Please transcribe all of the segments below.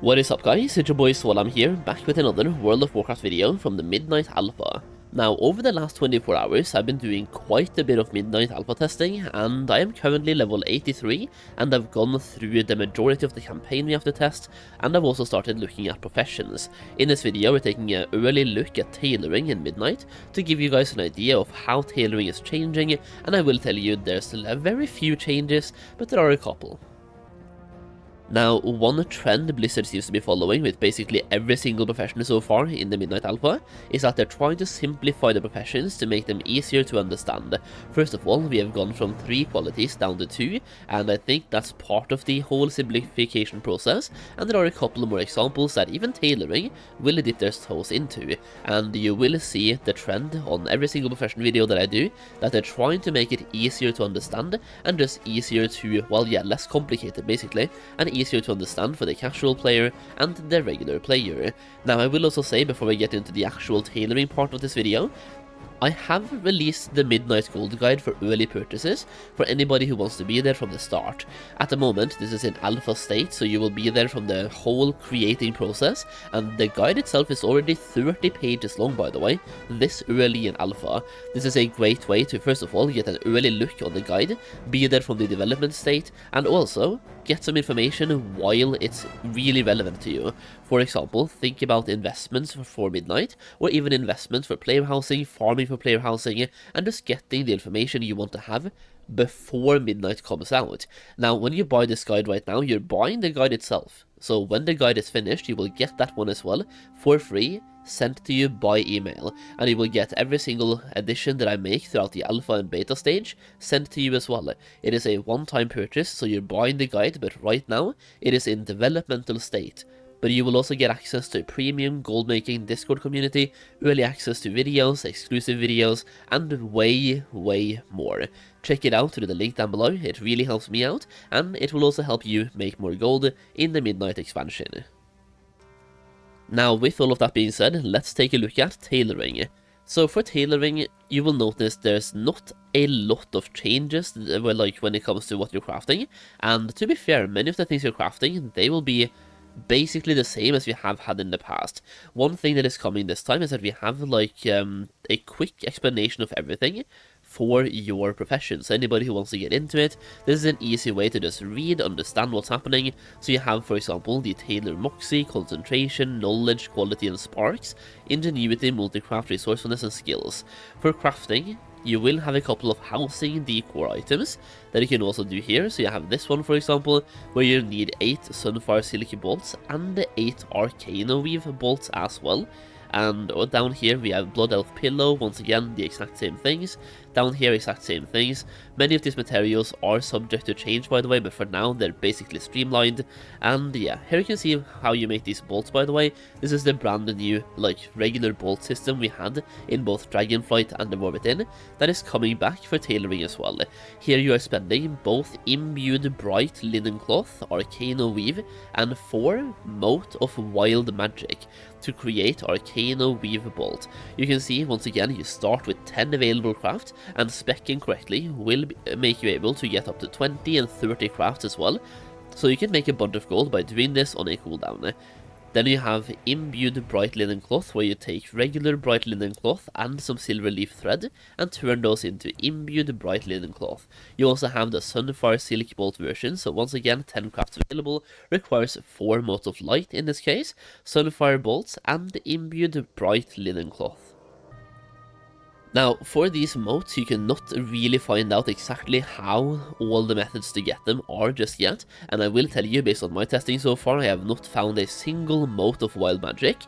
What is up guys, it's your boy Solheim here, back with another World of Warcraft video from the Midnight Alpha. Now, over the last 24 hours, I've been doing quite a bit of Midnight Alpha testing, and I am currently level 83, and I've gone through the majority of the campaign we have to test, and I've also started looking at professions. In this video, we're taking an early look at tailoring in Midnight, to give you guys an idea of how tailoring is changing, and I will tell you there's still a very few changes, but there are a couple. Now, one trend Blizzard seems to be following with basically every single profession so far in the Midnight Alpha is that they're trying to simplify the professions to make them easier to understand. First of all, we have gone from 3 qualities down to 2, and I think that's part of the whole simplification process, and there are a couple more examples that even tailoring will dip their toes into, and you will see the trend on every single profession video that I do, that they're trying to make it easier to understand, and just easier to, well yeah, less complicated basically, and easier to understand for the casual player and the regular player. Now, I will also say before we get into the actual tailoring part of this video, I have released the Midnight Gold Guide for early purchases for anybody who wants to be there from the start. At the moment, this is in alpha state, so you will be there from the whole creating process, and the guide itself is already 30 pages long, by the way, this early in alpha. This is a great way to, first of all, get an early look on the guide, be there from the development state, and also get some information while it's really relevant to you. For example, think about investments for Midnight, or even investments for player housing, farming for player housing, and just getting the information you want to have before Midnight comes out. Now, when you buy this guide right now, you're buying the guide itself. So when the guide is finished, you will get that one as well, for free, sent to you by email, and you will get every single edition that I make throughout the alpha and beta stage sent to you as well. It is a one-time purchase, so you're buying the guide, but right now it is in developmental state. But you will also get access to a premium gold making Discord community, early access to videos, exclusive videos, and way more. Check it out through the link down below, it really helps me out, and it will also help you make more gold in the Midnight expansion. Now, with all of that being said, let's take a look at tailoring. So for tailoring, you will notice there's not a lot of changes like when it comes to what you're crafting, and to be fair, many of the things you're crafting, they will be basically the same as we have had in the past. One thing that is coming this time is that we have like a quick explanation of everything for your profession. So anybody who wants to get into it, this is an easy way to just read, understand what's happening. So you have, for example, the Tailor Moxie, Concentration, Knowledge, Quality and Sparks, Ingenuity, Multicraft, Resourcefulness and Skills. For crafting, you will have a couple of housing decor items that you can also do here. So you have this one, for example, where you need 8 Sunfire Silky bolts and 8 Arcano Weave bolts as well. And down here we have Blood Elf Pillow, once again the exact same things. Down here, exact same things. Many of these materials are subject to change, by the way, but for now they're basically streamlined. And yeah, here you can see how you make these bolts, by the way. This is the brand new, like, regular bolt system we had in both Dragonflight and the War Within, that is coming back for tailoring as well. Here you are spending both Imbued Bright Linen Cloth, Arcano Weave, and 4 Mote of Wild Magic to create Arcano Weave Bolt. You can see, once again, you start with 10 available crafts, and speccing correctly will make you able to get up to 20 and 30 crafts as well, so you can make a bunch of gold by doing this on a cooldown. Then you have Imbued Bright Linen Cloth, where you take regular Bright Linen Cloth and some Silver Leaf Thread and turn those into Imbued Bright Linen Cloth. You also have the Sunfire Silk Bolt version, so once again 10 crafts available, requires 4 Motes of Light in this case, Sunfire Bolts and Imbued Bright Linen Cloth. Now, for these motes, you cannot really find out exactly how all the methods to get them are just yet, and I will tell you, based on my testing so far, I have not found a single mote of wild magic,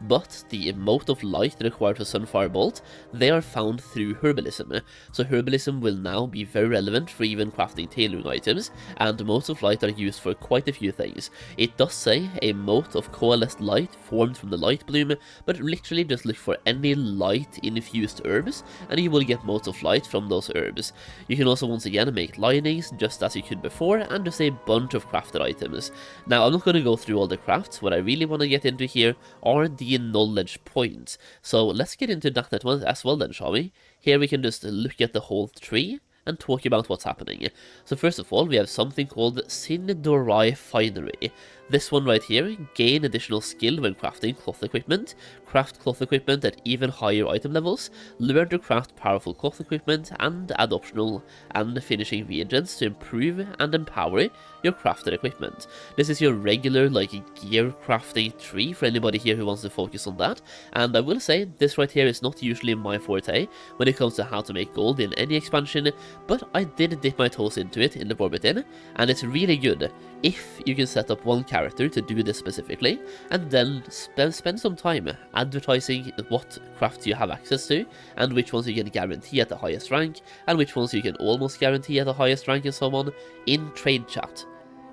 but the Mote of Light required for Sunfire Bolt, they are found through Herbalism. So Herbalism will now be very relevant for even crafting tailoring items, and Motes of Light are used for quite a few things. It does say a Mote of Coalesced Light formed from the Light Bloom, but literally just look for any light-infused herbs, and you will get Motes of Light from those herbs. You can also once again make linings, just as you could before, and just a bunch of crafted items. Now, I'm not going to go through all the crafts. What I really want to get into here are the knowledge points. So let's get into that as well then, shall we? Here we can just look at the whole tree and talk about what's happening. So first of all, we have something called Sinidorai Finery. This one right here, gain additional skill when crafting cloth equipment, craft cloth equipment at even higher item levels, learn to craft powerful cloth equipment, and add optional and finishing reagents to improve and empower your crafted equipment. This is your regular like gear crafting tree for anybody here who wants to focus on that, and I will say this right here is not usually my forte when it comes to how to make gold in any expansion, but I did dip my toes into it in the Warcraft, and it's really good if you can set up one character to do this specifically, and then spend some time advertising what crafts you have access to, and which ones you can guarantee at the highest rank, and which ones you can almost guarantee at the highest rank and so on, in trade chat.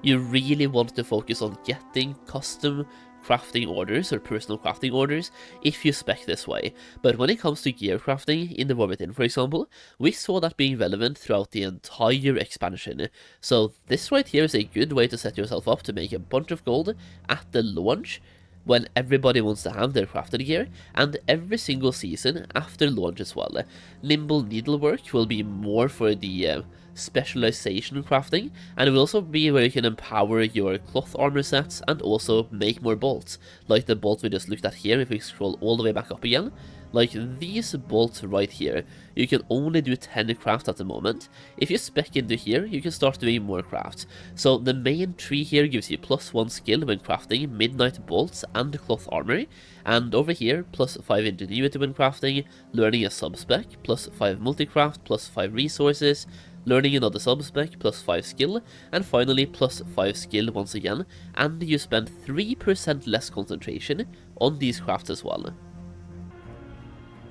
You really want to focus on getting custom crafting orders or personal crafting orders if you spec this way. But when it comes to gear crafting in the Warcraft, for example, we saw that being relevant throughout the entire expansion. So this right here is a good way to set yourself up to make a bunch of gold at the launch, when everybody wants to have their crafted gear, and every single season after launch as well. Nimble needlework will be more for the specialization crafting, and it will also be where you can empower your cloth armor sets and also make more bolts, like the bolt we just looked at here. If we scroll all the way back up again, like these bolts right here, you can only do 10 crafts at the moment. If you spec into here, you can start doing more crafts. So the main tree here gives you +1 skill when crafting midnight bolts and cloth armor, and over here +5 ingenuity when crafting, learning a subspec, +5 multicraft, +5 resources, learning another subspec, +5 skill, and finally +5 skill once again, and you spend 3% less concentration on these crafts as well.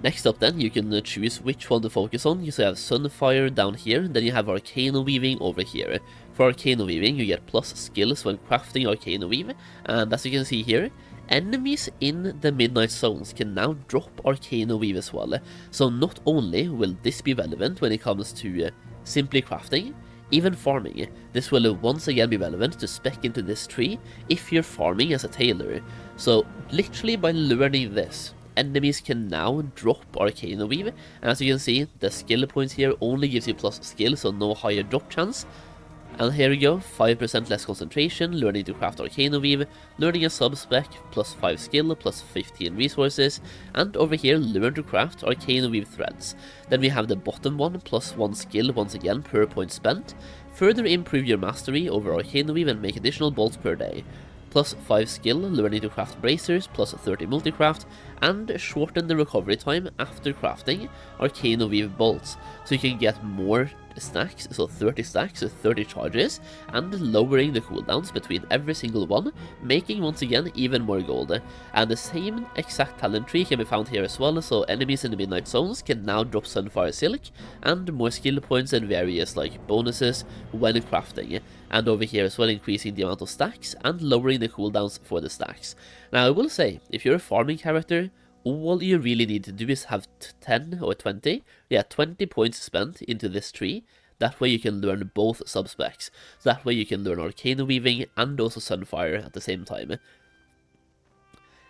Next up then, you can choose which one to focus on. You have Sunfire down here, then you have Arcano Weaving over here. For Arcano Weaving, you get plus skills when crafting Arcano Weave, and as you can see here, enemies in the Midnight Zones can now drop Arcano Weave as well. So not only will this be relevant when it comes to simply crafting, even farming, this will once again be relevant to spec into this tree if you're farming as a tailor. So literally by learning this, enemies can now drop Arcano Weave, and as you can see, the skill points here only gives you plus skill, so no higher drop chance. And here we go, 5% less concentration, learning to craft Arcano Weave, learning a subspec, +5 skill, +15 resources, and over here, learn to craft Arcano Weave threads. Then we have the bottom one, +1 skill once again per point spent. Further improve your mastery over Arcano Weave and make additional bolts per day. +5 skill, learning to craft bracers, +30 multicraft, and shorten the recovery time after crafting Arcano Weave bolts, so you can get more stacks, so 30 stacks, so 30 charges, and lowering the cooldowns between every single one, making once again even more gold. And the same exact talent tree can be found here as well, so enemies in the Midnight Zones can now drop Sunfire Silk, and more skill points and various like bonuses when crafting. And over here as well, increasing the amount of stacks and lowering the cooldowns for the stacks. Now I will say, if you're a farming character, all you really need to do is have 10 or 20 points spent into this tree. That way you can learn both subspecs. So that way you can learn Arcano Weaving and also Sunfire at the same time.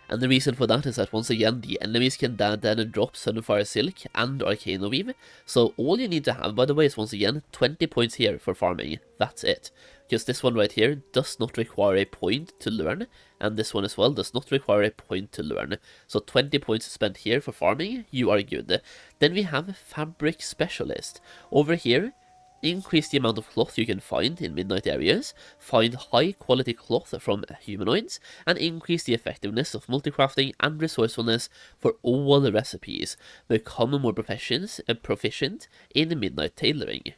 And the reason for that is that once again, the enemies can then drop Sunfire Silk and Arcano Weave. So all you need to have, by the way, is once again 20 points here for farming. That's it. Because this one right here does not require a point to learn, and this one as well does not require a point to learn. So 20 points spent here for farming, you are good. Then we have Fabric Specialist. Over here, increase the amount of cloth you can find in midnight areas, find high quality cloth from humanoids, and increase the effectiveness of multicrafting and resourcefulness for all the recipes. Become more proficient in midnight tailoring.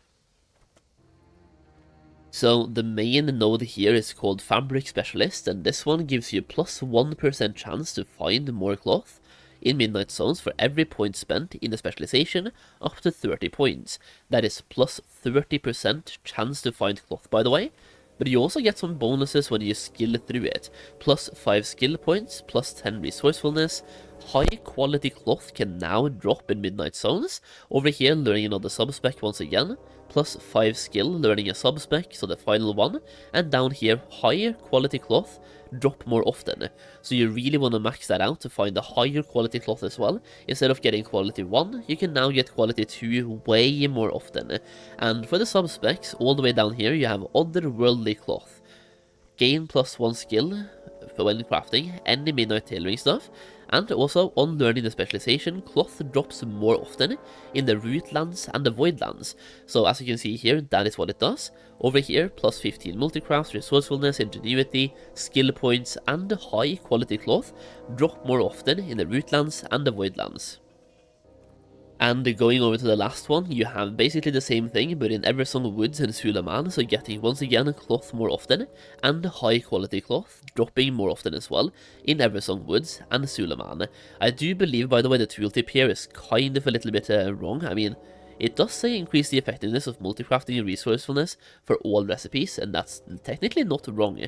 So the main node here is called Fabric Specialist, and this one gives you +1% chance to find more cloth in Midnight Zones for every point spent in the specialization, up to 30 points. That is +30% chance to find cloth, by the way. But you also get some bonuses when you skill through it. +5 skill points, +10 resourcefulness. High quality cloth can now drop in Midnight Zones. Over here, learning another subspec once again. +5 skill, learning a subspec, so the final one. And down here, higher quality cloth drop more often. So you really want to max that out to find a higher quality cloth as well. Instead of getting quality 1, you can now get quality 2 way more often. And for the subspecs, all the way down here, you have otherworldly cloth. gain +1 skill for when crafting any midnight tailoring stuff, and also on learning the specialization, cloth drops more often in the root lands and the void lands. So as you can see here, that is what it does. Over here, +15 multicraft, resourcefulness, ingenuity, skill points, and high quality cloth drop more often in the root lands and the void lands. And going over to the last one, you have basically the same thing, but in Eversong Woods and Solheim, so getting once again cloth more often, and high quality cloth, dropping more often as well, in Eversong Woods and Solheim. I do believe, by the way, the tooltip here is kind of a little bit wrong. I mean, it does say increase the effectiveness of multicrafting and resourcefulness for all recipes, and that's technically not wrong.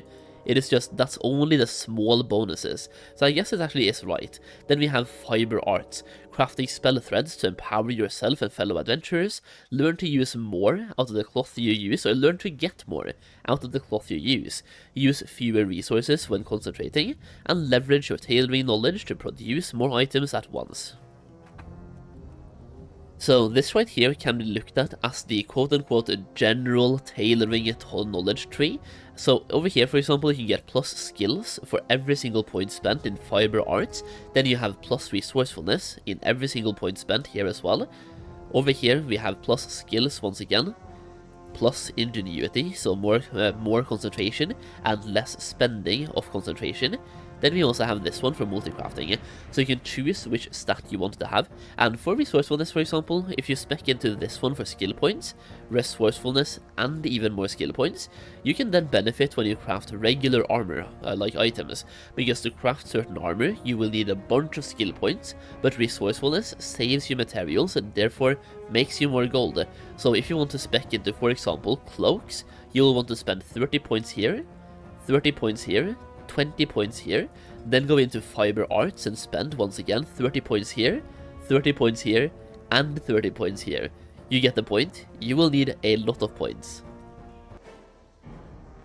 It is just, that's only the small bonuses, so I guess it actually is right. Then we have fiber arts, crafting spell threads to empower yourself and fellow adventurers, learn to use more out of the cloth you use, or learn to get more out of the cloth you use fewer resources when concentrating, and leverage your tailoring knowledge to produce more items at once. So this right here can be looked at as the quote-unquote general tailoring knowledge tree. So over here, for example, you can get plus skills for every single point spent in fiber arts. Then you have plus resourcefulness in every single point spent here as well. Over here we have plus skills once again, plus ingenuity, so more concentration and less spending of concentration. Then we also have this one for multicrafting, so you can choose which stat you want to have. And for resourcefulness, for example, if you spec into this one for skill points, resourcefulness, and even more skill points, you can then benefit when you craft regular armor, like items, because to craft certain armor, you will need a bunch of skill points, but resourcefulness saves you materials and therefore makes you more gold. So if you want to spec into, for example, cloaks, you will want to spend 30 points here, 30 points here, 20 points here, then go into fiber arts and spend once again 30 points here, 30 points here, and 30 points here. You get the point, you will need a lot of points.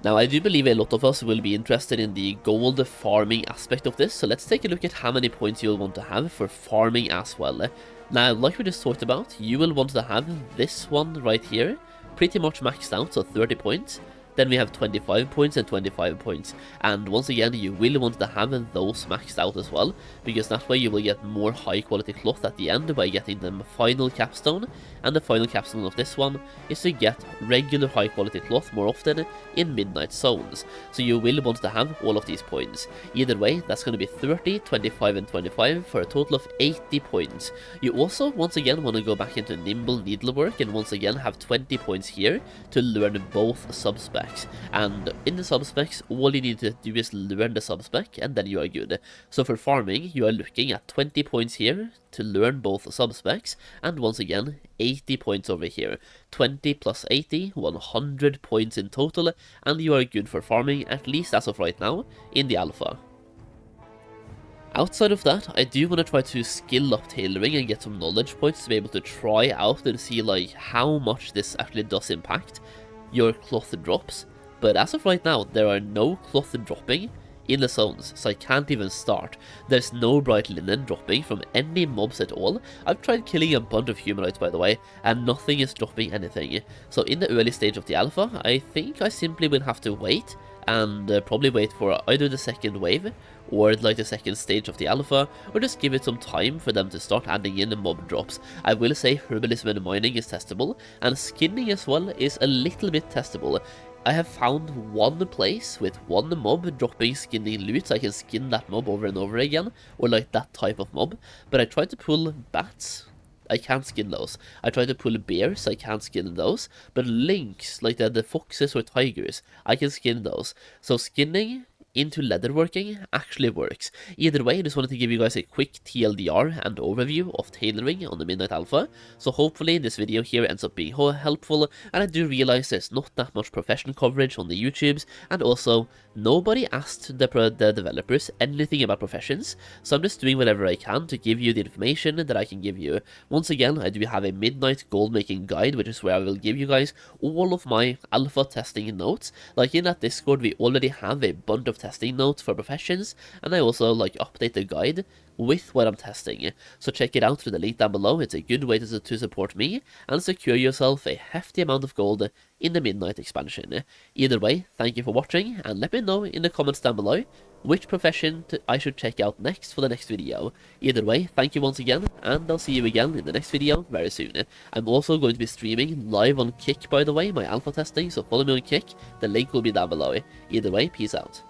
Now I do believe a lot of us will be interested in the gold farming aspect of this, so let's take a look at how many points you'll want to have for farming as well. Now like we just talked about, you will want to have this one right here pretty much maxed out, so 30 points. Then we have 25 points and 25 points, and once again you will want to have those maxed out as well, because that way you will get more high quality cloth at the end by getting the final capstone, and the final capstone of this one is to get regular high quality cloth more often in midnight zones. So you will want to have all of these points. Either way, that's going to be 30, 25 and 25 for a total of 80 points. You also once again want to go back into nimble needlework and once again have 20 points here to learn both subspecs. And in the subspecs, all you need to do is learn the subspec and then you are good. So for farming, you are looking at 20 points here to learn both subspecs, and once again 80 points over here. 20 plus 80, 100 points in total, and you are good for farming, at least as of right now, in the alpha. Outside of that, I do want to try to skill up tailoring and get some knowledge points to be able to try out and see like how much this actually does impact your cloth drops, but as of right now there are no cloth dropping in the zones, so I can't even start. There's no bright linen dropping from any mobs at all. I've tried killing a bunch of humanoids by the way, and nothing is dropping anything. So in the early stage of the alpha, I think I simply will have to wait, and probably wait for either the second wave, or like the second stage of the alpha, or just give it some time for them to start adding in the mob drops. I will say herbalism and mining is testable, and skinning as well is a little bit testable. I have found one place with one mob dropping skinning loot, so I can skin that mob over and over again, or like that type of mob, but I tried to pull bats, I can't skin those. I tried to pull bears, I can't skin those, but lynx, like the foxes or tigers, I can skin those. So skinning into leatherworking actually works. Either way, I just wanted to give you guys a quick TLDR and overview of tailoring on the Midnight Alpha, so hopefully this video here ends up being helpful, and I do realize there's not that much professional coverage on the YouTubes, and also nobody asked the developers anything about professions, so I'm just doing whatever I can to give you the information that I can give you. Once again, I do have a Midnight Gold Making Guide, which is where I will give you guys all of my alpha testing notes. Like in that Discord, we already have a bunch of testing notes for professions, and I also update the guide with what I'm testing. So check it out through the link down below. It's a good way to support me and secure yourself a hefty amount of gold in the Midnight expansion. Either way, thank you for watching, and let me know in the comments down below which profession I should check out next for the next video. Either way, thank you once again, and I'll see you again in the next video very soon. I'm also going to be streaming live on Kick, by the way, my alpha testing, so follow me on Kick. The link will be down below. Either way, peace out.